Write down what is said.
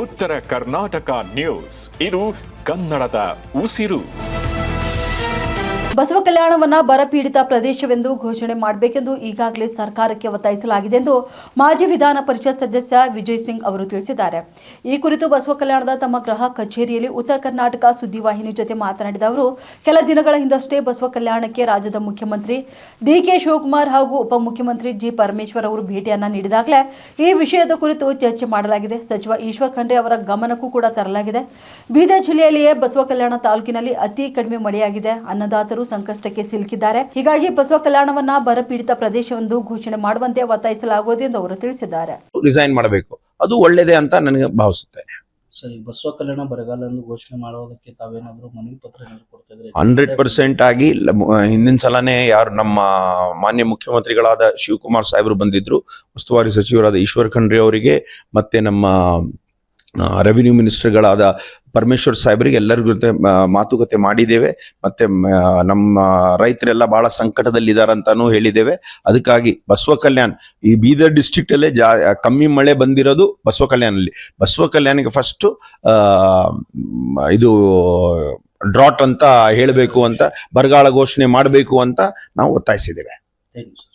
ಉತ್ತರ ಕರ್ನಾಟಕ ನ್ಯೂಸ್, ಇದು ಕನ್ನಡದ ಉಸಿರು. ಬಸವ ಕಲ್ಯಾಣವನ್ನ ಬರಪೀಡಿತ ಪ್ರದೇಶವೆಂದು ಘೋಷಣೆ ಮಾಡಬೇಕೆಂದು ಈಗಾಗಲೇ ಸರ್ಕಾರಕ್ಕೆ ಒತ್ತಾಯಿಸಲಾಗಿದೆ ಎಂದು ಮಾಜಿ ವಿಧಾನ ಪರಿಷತ್ ಸದಸ್ಯ ವಿಜಯ್ ಸಿಂಗ್ ಅವರು ತಿಳಿಸಿದ್ದಾರೆ. ಈ ಕುರಿತು ಬಸವ ಕಲ್ಯಾಣದ ತಮ್ಮ ಗೃಹ ಕಚೇರಿಯಲ್ಲಿ ಉತ್ತರ ಕರ್ನಾಟಕ ಸುದ್ದಿವಾಹಿನಿ ಜೊತೆ ಮಾತನಾಡಿದ ಅವರು, ಕೆಲ ದಿನಗಳ ಹಿಂದಷ್ಟೇ ಬಸವ ಕಲ್ಯಾಣಕ್ಕೆ ರಾಜ್ಯದ ಮುಖ್ಯಮಂತ್ರಿ ಡಿ.ಕೆ. ಶಿವಕುಮಾರ್ ಹಾಗೂ ಉಪಮುಖ್ಯಮಂತ್ರಿ ಜಿ. ಪರಮೇಶ್ವರ್ ಅವರು ಭೇಟಿಯನ್ನ ನೀಡಿದಾಗಲೇ ಈ ವಿಷಯದ ಕುರಿತು ಚರ್ಚೆ ಮಾಡಲಾಗಿದೆ. ಸಚಿವ ಈಶ್ವರ್ ಖಂಡ್ರೆ ಅವರ ಗಮನಕ್ಕೂ ಕೂಡ ತರಲಾಗಿದೆ. ಬೀದರ್ ಜಿಲ್ಲೆಯಲ್ಲಿಯೇ ಬಸವ ಕಲ್ಯಾಣ ತಾಲೂಕಿನಲ್ಲಿ ಅತಿ ಕಡಿಮೆ ಮಳೆಯಾಗಿದೆ. ಅನ್ನದಾತರು ಸಂಕಷ್ಟಕ್ಕೆ ಸಿಲುಕಿದ್ದಾರೆ. ಹೀಗಾಗಿ ಬಸವ ಕಲ್ಯಾಣವನ್ನ ಬರಪೀಡಿತ ಪ್ರದೇಶವೆಂದು ಘೋಷಣೆ ಮಾಡುವಂತೆ ಒತ್ತಾಯಿಸಲಾಗುವುದು ಎಂದು ಅವರು ತಿಳಿಸಿದ್ದಾರೆ. ರಿಸೈನ್ ಮಾಡಬೇಕು, ಅದು ಒಳ್ಳೆಯದೇ ಅಂತ ನನಗೆ ಭಾವಿಸುತ್ತೇನೆ. ಸರಿ, ಬಸವ ಕಲ್ಯಾಣ ಬರಗಾಲ ಎಂದು ಘೋಷಣೆ ಮಾಡೋದಕ್ಕೆ ತಾವೇನಾದರೂ ಮನವಿ ಪತ್ರ ಕೊಡ್ತಾ ಇದ್ರೆ? 100% ಆಗಿ ಹಿಂದಿನ ಸಲನೇ ಯಾರು ನಮ್ಮ ಮಾನ್ಯ ಮುಖ್ಯಮಂತ್ರಿಗಳಾದ ಶಿವಕುಮಾರ್ ಸಾಹೇಬರು ಬಂದಿದ್ರು, ಉಸ್ತುವಾರಿ ಸಚಿವರಾದ ಈಶ್ವರ್ ಖಂಡ್ರೆ ಅವರಿಗೆ ಮತ್ತೆ ನಮ್ಮ ರೆವಿನ್ಯೂ ಮಿನಿಸ್ಟರ್ಗಳಾದ ಪರಮೇಶ್ವರ್ ಸಾಹೇಬರಿಗೆ ಎಲ್ಲರಿಗೂ ಜೊತೆ ಮಾತುಕತೆ ಮಾಡಿದ್ದೇವೆ. ಮತ್ತೆ ನಮ್ಮ ರೈತರೆಲ್ಲ ಬಹಳ ಸಂಕಟದಲ್ಲಿದ್ದಾರೆ ಅಂತಾನೂ ಹೇಳಿದ್ದೇವೆ. ಅದಕ್ಕಾಗಿ ಬಸವ ಕಲ್ಯಾಣ ಈ ಬೀದರ್ ಡಿಸ್ಟ್ರಿಕ್ಟ್ ಅಲ್ಲೇ ಕಮ್ಮಿ ಮಳೆ ಬಂದಿರೋದು ಬಸವ ಕಲ್ಯಾಣಲ್ಲಿ. ಬಸವ ಕಲ್ಯಾಣಕ್ಕೆ ಫಸ್ಟ್ ಇದು ಡ್ರಾಟ್ ಅಂತ ಹೇಳಬೇಕು ಅಂತ, ಬರಗಾಲ ಘೋಷಣೆ ಮಾಡಬೇಕು ಅಂತ ನಾವು ಒತ್ತಾಯಿಸಿದ್ದೇವೆ. Thank you.